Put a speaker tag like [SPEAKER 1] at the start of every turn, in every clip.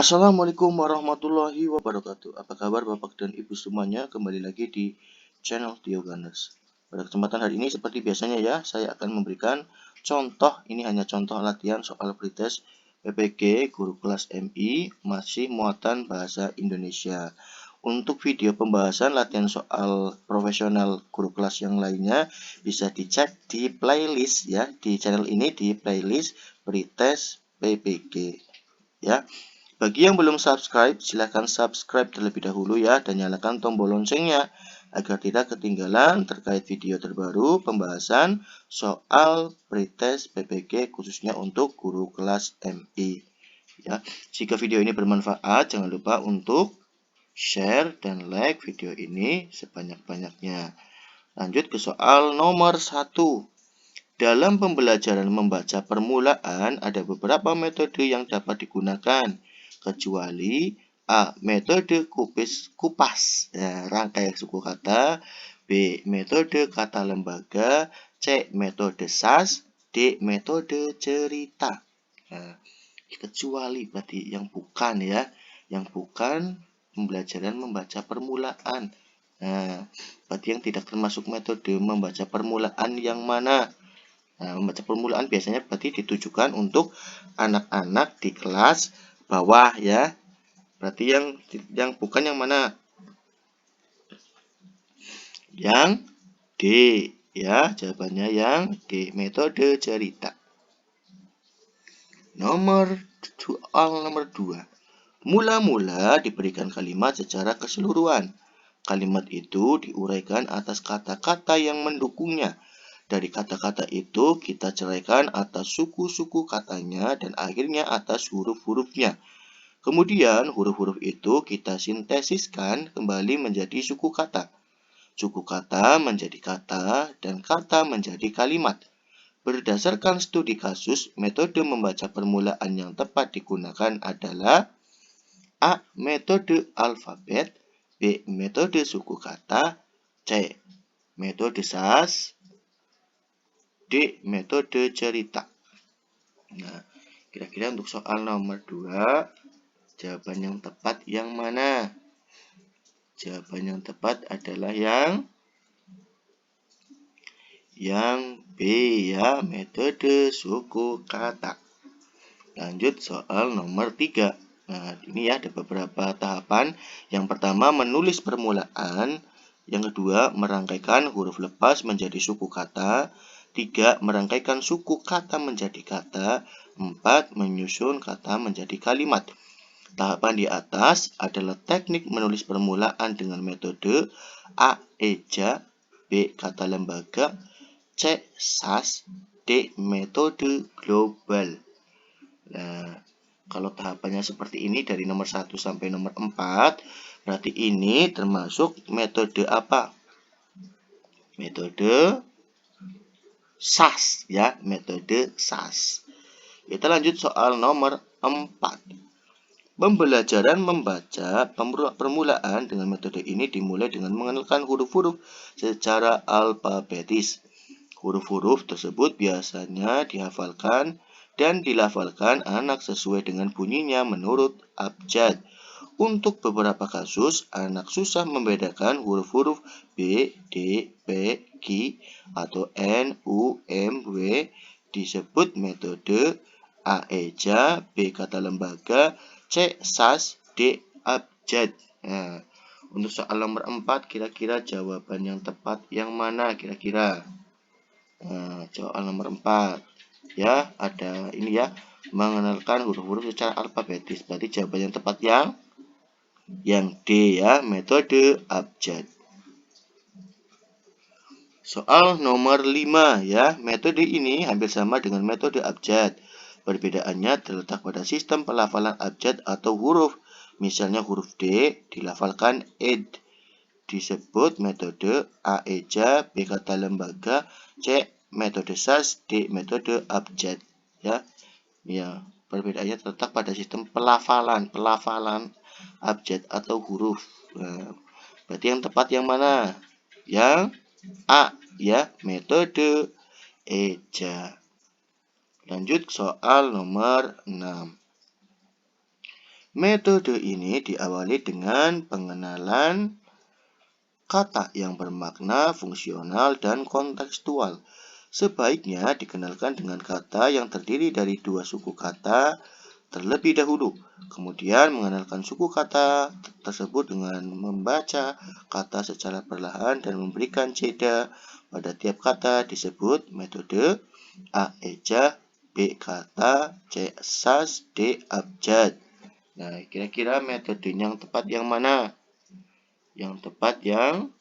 [SPEAKER 1] Assalamualaikum warahmatullahi wabarakatuh. Apa kabar Bapak dan Ibu semuanya? Kembali lagi di channel Tio Gunners. Pada kesempatan hari ini seperti biasanya ya, saya akan memberikan contoh, ini hanya contoh latihan soal pretest PPG guru kelas MI masih muatan bahasa Indonesia. Untuk video pembahasan latihan soal profesional guru kelas yang lainnya bisa dicek di playlist ya, di channel ini di playlist pretest PPG ya. Bagi yang belum subscribe, silahkan subscribe terlebih dahulu ya dan nyalakan tombol loncengnya agar tidak ketinggalan terkait video terbaru pembahasan soal pretest PPG khususnya untuk guru kelas MI. Ya, jika video ini bermanfaat, jangan lupa untuk share dan like video ini sebanyak-banyaknya. Lanjut ke soal nomor 1. Dalam pembelajaran membaca permulaan, ada beberapa metode yang dapat digunakan, kecuali A. Metode kupas rangkai suku kata, B. Metode kata lembaga, C. Metode SAS, D. Metode cerita. Nah, kecuali berarti yang bukan ya, yang bukan pembelajaran membaca permulaan. Nah, berarti yang tidak termasuk metode membaca permulaan yang mana? Nah, membaca permulaan biasanya berarti ditujukan untuk anak-anak di kelas bawah ya. Berarti yang bukan yang mana? Yang D ya, jawabannya yang D, metode cerita. Soal nomor 2. Mula-mula diberikan kalimat secara keseluruhan. Kalimat itu diuraikan atas kata-kata yang mendukungnya. Dari kata-kata itu kita ceraikan atas suku-suku katanya dan akhirnya atas huruf-hurufnya. Kemudian huruf-huruf itu kita sintesiskan kembali menjadi suku kata. Suku kata menjadi kata dan kata menjadi kalimat. Berdasarkan studi kasus, metode membaca permulaan yang tepat digunakan adalah A. Metode alfabet, B. Metode suku kata, C. Metode SAS, D. Metode cerita. Nah, kira-kira untuk soal nomor 2, jawaban yang tepat yang mana? Jawaban yang tepat adalah yang B ya, metode suku kata. Lanjut soal nomor 3. Nah, ini ya ada beberapa tahapan. Yang pertama menulis permulaan. Yang kedua merangkaikan huruf lepas menjadi suku kata. 3. Merangkaikan suku kata menjadi kata. 4. Menyusun kata menjadi kalimat. Tahapan di atas adalah teknik menulis permulaan dengan metode A. Eja, B. Kata lembaga, C. SAS, D. Metode global. Nah, kalau tahapannya seperti ini dari nomor 1 sampai nomor 4, berarti ini termasuk metode apa? Metode SAS ya, metode SAS. Kita lanjut soal nomor 4. Pembelajaran membaca permulaan dengan metode ini dimulai dengan mengenalkan huruf-huruf secara alfabetis. Huruf-huruf tersebut biasanya dihafalkan dan dilafalkan anak sesuai dengan bunyinya menurut abjad. Untuk beberapa kasus, anak susah membedakan huruf-huruf B, D, P, Q, atau N, U, M, W, disebut metode A. Eja, B. Kata lembaga, C. SAS, D. Abjad. Nah, untuk soal nomor 4, kira-kira jawaban yang tepat yang mana kira-kira? Nah, soal nomor 4. Ya, ada ini ya, mengenalkan huruf-huruf secara alfabetis. Berarti jawaban yang tepat yang D ya, metode abjad. Soal nomor 5 ya, metode ini hampir sama dengan metode abjad. Perbedaannya terletak pada sistem pelafalan abjad atau huruf. Misalnya huruf D dilafalkan ed. Disebut metode A. Eja, B. Kata lembaga, C. Metode SAS, D. Metode abjad. Ya, perbedaannya terletak pada sistem pelafalan abjad atau huruf. Nah, berarti yang tepat yang mana? Yang A ya, metode Eja. Lanjut soal nomor 6. Metode ini diawali dengan pengenalan kata yang bermakna fungsional dan kontekstual. Sebaiknya dikenalkan dengan kata yang terdiri dari dua suku kata terlebih dahulu. Kemudian mengenalkan suku kata tersebut dengan membaca kata secara perlahan dan memberikan jeda pada tiap kata disebut metode A. Eja, B. Kata, C. Sas, D. Abjad. Nah, kira-kira metode yang tepat yang mana? Yang tepat yang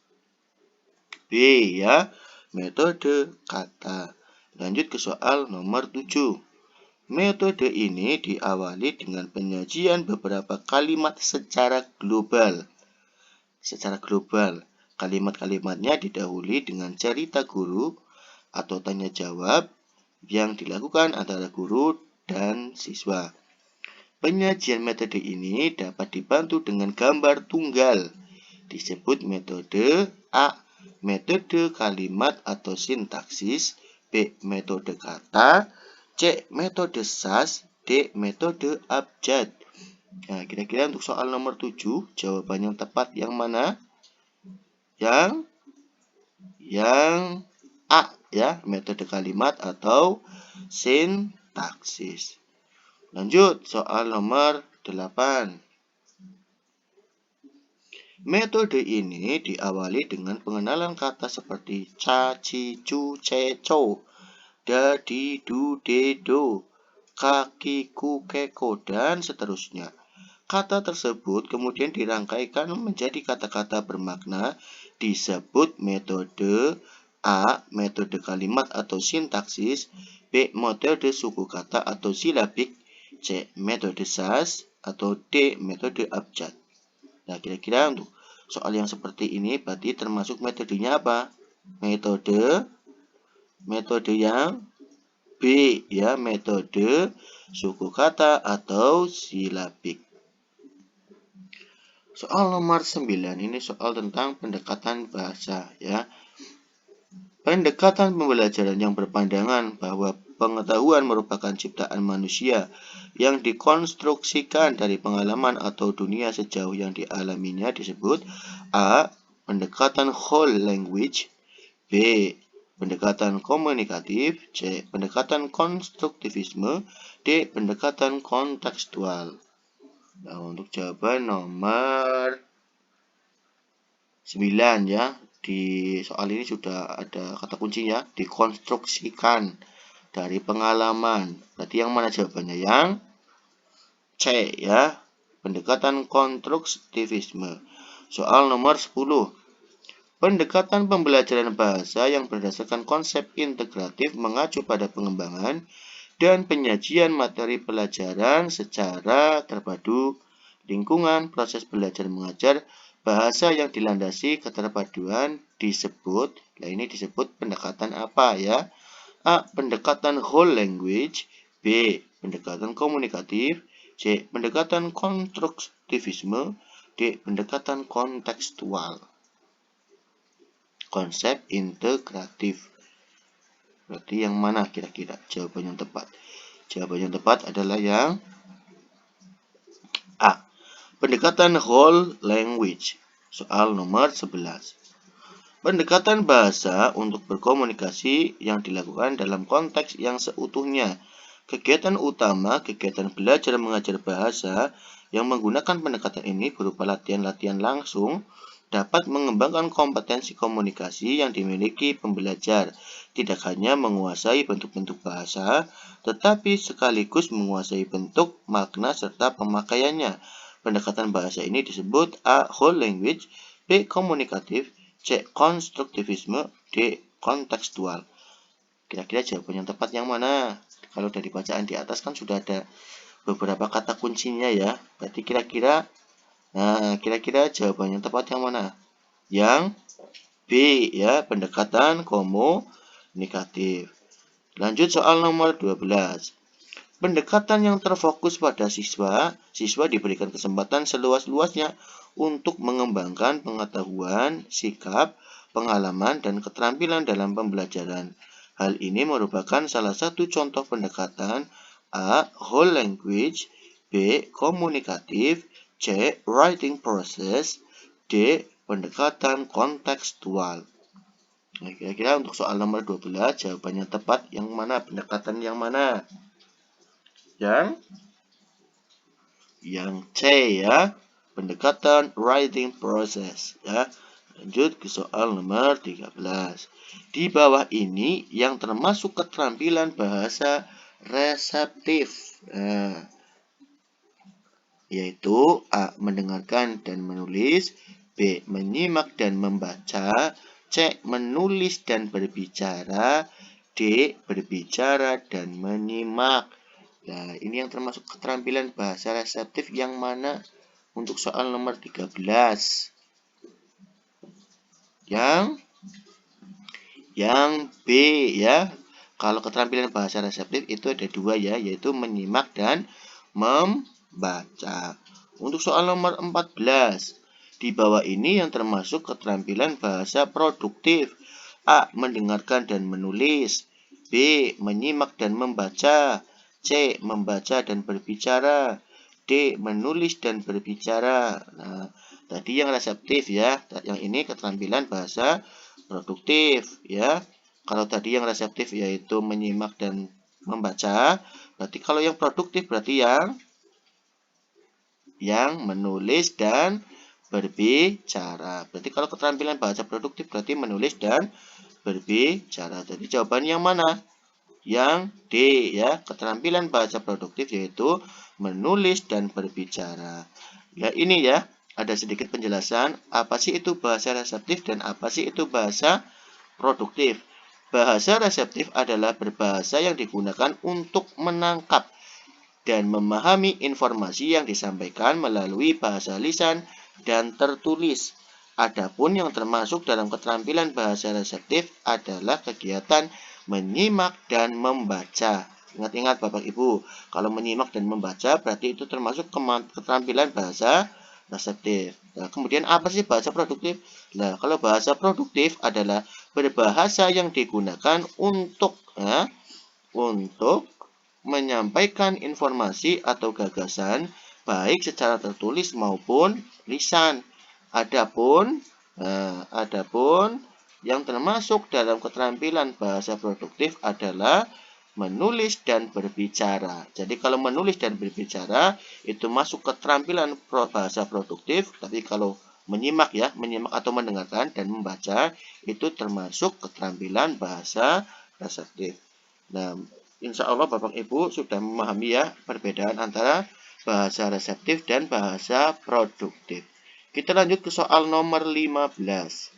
[SPEAKER 1] B ya, metode kata. Lanjut ke soal nomor 7. Metode ini diawali dengan penyajian beberapa kalimat secara global. Kalimat-kalimatnya didahului dengan cerita guru atau tanya jawab yang dilakukan antara guru dan siswa. Penyajian metode ini dapat dibantu dengan gambar tunggal. Disebut metode A. Metode kalimat atau sintaksis, B. Metode kata, C. Metode sas, D. Metode abjad. Nah, kira-kira untuk soal nomor 7, jawaban yang tepat yang mana? Yang A ya, metode kalimat atau sintaksis. Lanjut, soal nomor 8. Metode ini diawali dengan pengenalan kata seperti ca, ci, cu, ce, co, da, di, du, de, do, kaki, ku, keko, dan seterusnya. Kata tersebut kemudian dirangkaikan menjadi kata-kata bermakna disebut metode A. Metode kalimat atau sintaksis, B. Metode suku kata atau silabik, C. Metode sas, atau D. Metode abjad. Nah, kira-kira untuk soal yang seperti ini berarti termasuk metodenya apa? Metode yang B ya, metode suku kata atau silabik. Soal nomor 9 ini soal tentang pendekatan bahasa ya. Pendekatan pembelajaran yang berpandangan bahwa pengetahuan merupakan ciptaan manusia yang dikonstruksikan dari pengalaman atau dunia sejauh yang dialaminya disebut A. Pendekatan whole language, B. Pendekatan komunikatif, C. Pendekatan konstruktivisme, D. Pendekatan kontekstual. Nah, untuk jawaban nomor 9 ya. Di soal ini sudah ada kata kuncinya, dikonstruksikan dari pengalaman. Berarti yang mana jawabannya? Yang C ya, pendekatan konstruktivisme. Soal nomor 10. Pendekatan pembelajaran bahasa yang berdasarkan konsep integratif mengacu pada pengembangan dan penyajian materi pelajaran secara terpadu, lingkungan, proses belajar mengajar, bahasa yang dilandasi keterpaduan disebut, nah ini disebut pendekatan apa ya? A. Pendekatan whole language, B. Pendekatan komunikatif, C. Pendekatan konstruktivisme, D. Pendekatan kontekstual. Konsep integratif. Berarti yang mana kira-kira jawaban yang tepat? Jawaban yang tepat adalah yang A. Pendekatan whole language. Soal nomor 11. Pendekatan bahasa untuk berkomunikasi yang dilakukan dalam konteks yang seutuhnya. Kegiatan utama, kegiatan belajar mengajar bahasa yang menggunakan pendekatan ini berupa latihan-latihan langsung dapat mengembangkan kompetensi komunikasi yang dimiliki pembelajar, tidak hanya menguasai bentuk-bentuk bahasa, tetapi sekaligus menguasai bentuk, makna, serta pemakaiannya. Pendekatan bahasa ini disebut A. Whole language, B. Komunikatif, C. Konstruktivisme, D. Kontekstual. Kira-kira jawaban yang tepat yang mana? Kalau dari bacaan di atas kan sudah ada beberapa kata kuncinya ya. Berarti kira-kira jawaban yang tepat yang mana? Yang B ya, pendekatan komunikatif. Lanjut soal nomor 12. Pendekatan yang terfokus pada siswa diberikan kesempatan seluas-luasnya untuk mengembangkan pengetahuan, sikap, pengalaman, dan keterampilan dalam pembelajaran. Hal ini merupakan salah satu contoh pendekatan A. Whole language, B. Komunikatif, C. Writing process, D. Pendekatan kontekstual. Nah, kira-kira untuk soal nomor 12 jawabannya tepat yang mana? Pendekatan yang mana? Yang C ya. Pendekatan writing process ya. Lanjut ke soal nomor 13. Di bawah ini yang termasuk keterampilan bahasa reseptif. Nah, yaitu A. Mendengarkan dan menulis, B. Menyimak dan membaca, C. Menulis dan berbicara, D. Berbicara dan menyimak. Nah, ini yang termasuk keterampilan bahasa reseptif yang mana untuk soal nomor 13? Yang B ya. Kalau keterampilan bahasa reseptif itu ada dua ya, yaitu menyimak dan membaca. Untuk soal nomor 14, di bawah ini yang termasuk keterampilan bahasa produktif. A. Mendengarkan dan menulis, B. Menyimak dan membaca, C. Membaca dan berbicara, D. Menulis dan berbicara. Nah, tadi yang reseptif ya, yang ini keterampilan bahasa produktif ya. Kalau tadi yang reseptif yaitu menyimak dan membaca, berarti kalau yang produktif berarti yang menulis dan berbicara. Berarti kalau keterampilan bahasa produktif berarti menulis dan berbicara. Jadi jawaban yang mana? Yang D ya, keterampilan bahasa produktif yaitu menulis dan berbicara. Ya ini ya, ada sedikit penjelasan apa sih itu bahasa reseptif dan apa sih itu bahasa produktif. Bahasa reseptif adalah berbahasa yang digunakan untuk menangkap dan memahami informasi yang disampaikan melalui bahasa lisan dan tertulis. Adapun yang termasuk dalam keterampilan bahasa reseptif adalah kegiatan menyimak dan membaca. Ingat-ingat Bapak Ibu, kalau menyimak dan membaca berarti itu termasuk keterampilan bahasa reseptif. Nah, kemudian apa sih bahasa produktif? Nah, kalau bahasa produktif adalah berbahasa yang digunakan untuk menyampaikan informasi atau gagasan baik secara tertulis maupun lisan. Adapun yang termasuk dalam keterampilan bahasa produktif adalah menulis dan berbicara. Jadi kalau menulis dan berbicara itu masuk keterampilan bahasa produktif, tapi kalau menyimak atau mendengarkan dan membaca itu termasuk keterampilan bahasa reseptif. Nah, insya Allah Bapak Ibu sudah memahami ya perbedaan antara bahasa reseptif dan bahasa produktif. Kita lanjut ke soal nomor 15.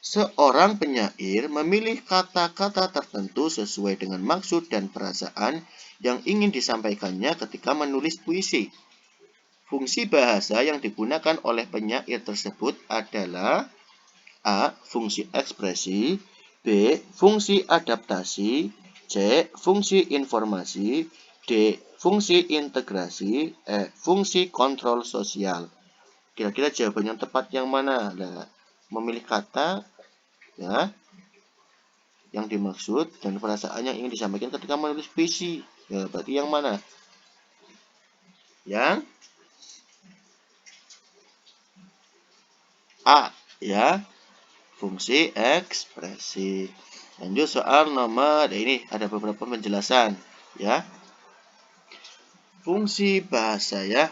[SPEAKER 1] Seorang penyair memilih kata-kata tertentu sesuai dengan maksud dan perasaan yang ingin disampaikannya ketika menulis puisi. Fungsi bahasa yang digunakan oleh penyair tersebut adalah A. Fungsi ekspresi, B. Fungsi adaptasi, C. Fungsi informasi, D. Fungsi integrasi, E. Fungsi kontrol sosial. Kira-kira jawaban yang tepat yang mana? Nah, memilih kata ya yang dimaksud dan perasaan yang ingin disampaikan ketika menulis puisi. Ya, berarti yang mana? Yang A ya, fungsi ekspresi. Lanjut soal nomor ini ada beberapa penjelasan ya. Fungsi bahasa ya.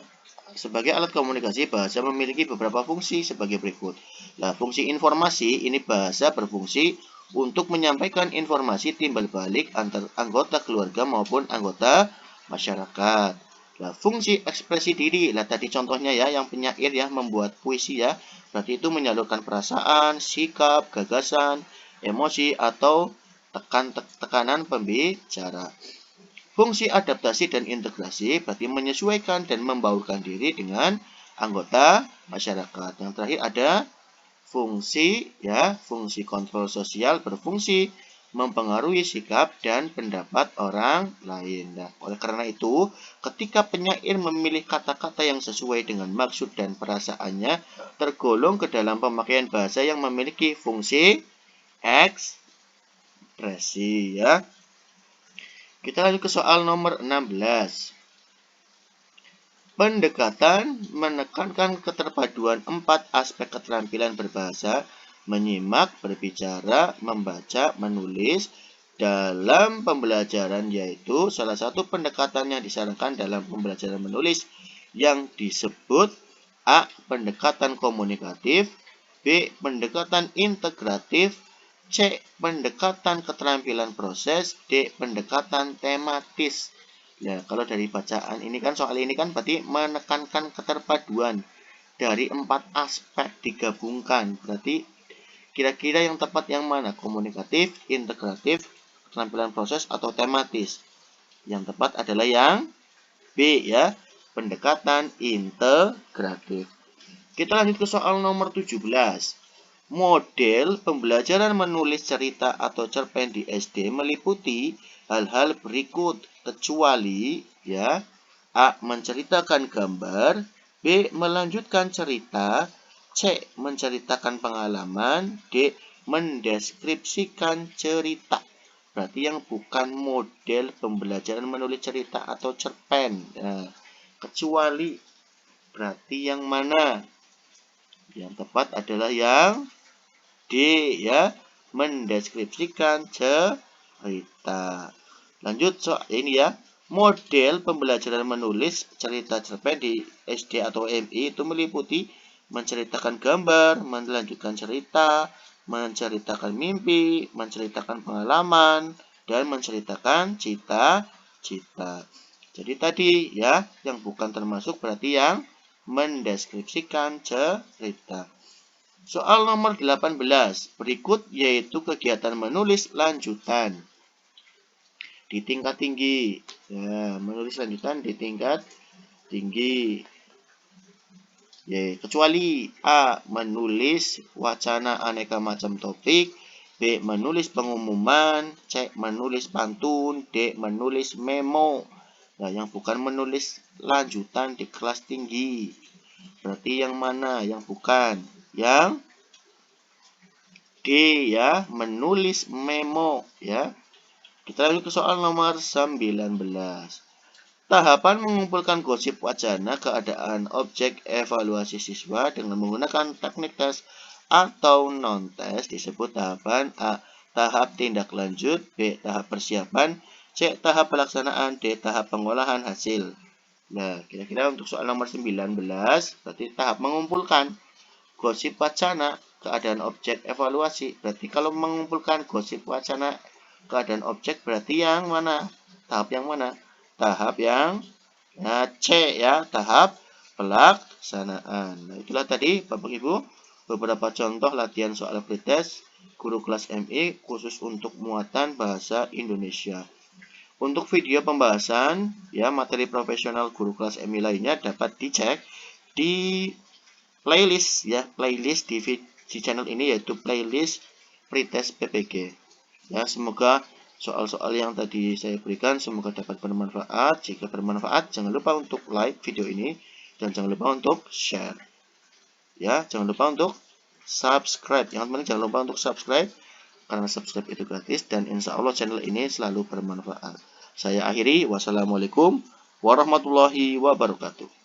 [SPEAKER 1] Sebagai alat komunikasi, bahasa memiliki beberapa fungsi sebagai berikut. Nah, fungsi informasi ini bahasa berfungsi untuk menyampaikan informasi timbal balik antar anggota keluarga maupun anggota masyarakat. Nah, fungsi ekspresi diri, lah tadi contohnya ya, yang penyair ya membuat puisi ya, berarti itu menyalurkan perasaan, sikap, gagasan, emosi atau tekanan pembicara. Fungsi adaptasi dan integrasi berarti menyesuaikan dan membaurkan diri dengan anggota masyarakat. Yang terakhir ada fungsi kontrol sosial berfungsi mempengaruhi sikap dan pendapat orang lain. Nah, oleh karena itu, ketika penyair memilih kata-kata yang sesuai dengan maksud dan perasaannya, tergolong ke dalam pemakaian bahasa yang memiliki fungsi ekspresi ya. Kita lanjut ke soal nomor 16. Pendekatan menekankan keterpaduan 4 aspek keterampilan berbahasa, menyimak, berbicara, membaca, menulis dalam pembelajaran, yaitu salah satu pendekatan yang disarankan dalam pembelajaran menulis yang disebut A. Pendekatan komunikatif, B. Pendekatan integratif, C. Pendekatan keterampilan proses, D. Pendekatan tematis. Ya, kalau dari bacaan ini kan, soal ini kan berarti menekankan keterpaduan dari 4 aspek digabungkan. Berarti kira-kira yang tepat yang mana? Komunikatif, integratif, keterampilan proses, atau tematis? Yang tepat adalah yang B ya, pendekatan integratif. Kita lanjut ke soal nomor 17. Model pembelajaran menulis cerita atau cerpen di SD meliputi hal-hal berikut, kecuali ya A. Menceritakan gambar, B. Melanjutkan cerita, C. Menceritakan pengalaman, D. Mendeskripsikan cerita. Berarti yang bukan model pembelajaran menulis cerita atau cerpen. Nah, kecuali berarti yang mana? Yang tepat adalah yang D ya, mendeskripsikan cerita. Lanjut soal ini ya. Model pembelajaran menulis cerita cerpen di SD atau MI itu meliputi menceritakan gambar, melanjutkan cerita, menceritakan mimpi, menceritakan pengalaman, dan menceritakan cita-cita. Jadi tadi ya, yang bukan termasuk berarti yang mendeskripsikan cerita. Soal nomor 18 berikut yaitu kegiatan menulis lanjutan di tingkat tinggi. Ya, menulis lanjutan di tingkat tinggi. Ya, kecuali A. Menulis wacana aneka macam topik, B. Menulis pengumuman, C. Menulis pantun, D. Menulis memo. Nah, yang bukan menulis lanjutan di kelas tinggi. Berarti yang mana? Yang bukan. Yang D ya, menulis memo ya. Kita lanjut ke soal nomor 19. Tahapan mengumpulkan gosip wacana keadaan objek evaluasi siswa dengan menggunakan teknik tes atau non-tes disebut tahapan A. Tahap tindak lanjut, B. Tahap persiapan, C. Tahap pelaksanaan, D. Tahap pengolahan hasil. Nah, kira-kira untuk soal nomor 19 berarti tahap mengumpulkan gosip wacana keadaan objek evaluasi. Berarti kalau mengumpulkan gosip wacana keadaan objek berarti yang mana? Tahap yang mana? Tahap yang C ya, tahap pelaksanaan. Nah, itulah tadi Bapak Ibu beberapa contoh latihan soal pretest guru kelas MI khusus untuk muatan bahasa Indonesia. Untuk video pembahasan ya materi profesional guru kelas MI lainnya dapat dicek di playlist ya, playlist di channel ini yaitu playlist pretest PPG. Ya, semoga soal-soal yang tadi saya berikan semoga dapat bermanfaat. Jika bermanfaat, jangan lupa untuk like video ini dan jangan lupa untuk share. Ya, jangan lupa untuk subscribe. Yang penting jangan lupa untuk subscribe karena subscribe itu gratis dan insya Allah channel ini selalu bermanfaat. Saya akhiri, wassalamualaikum warahmatullahi wabarakatuh.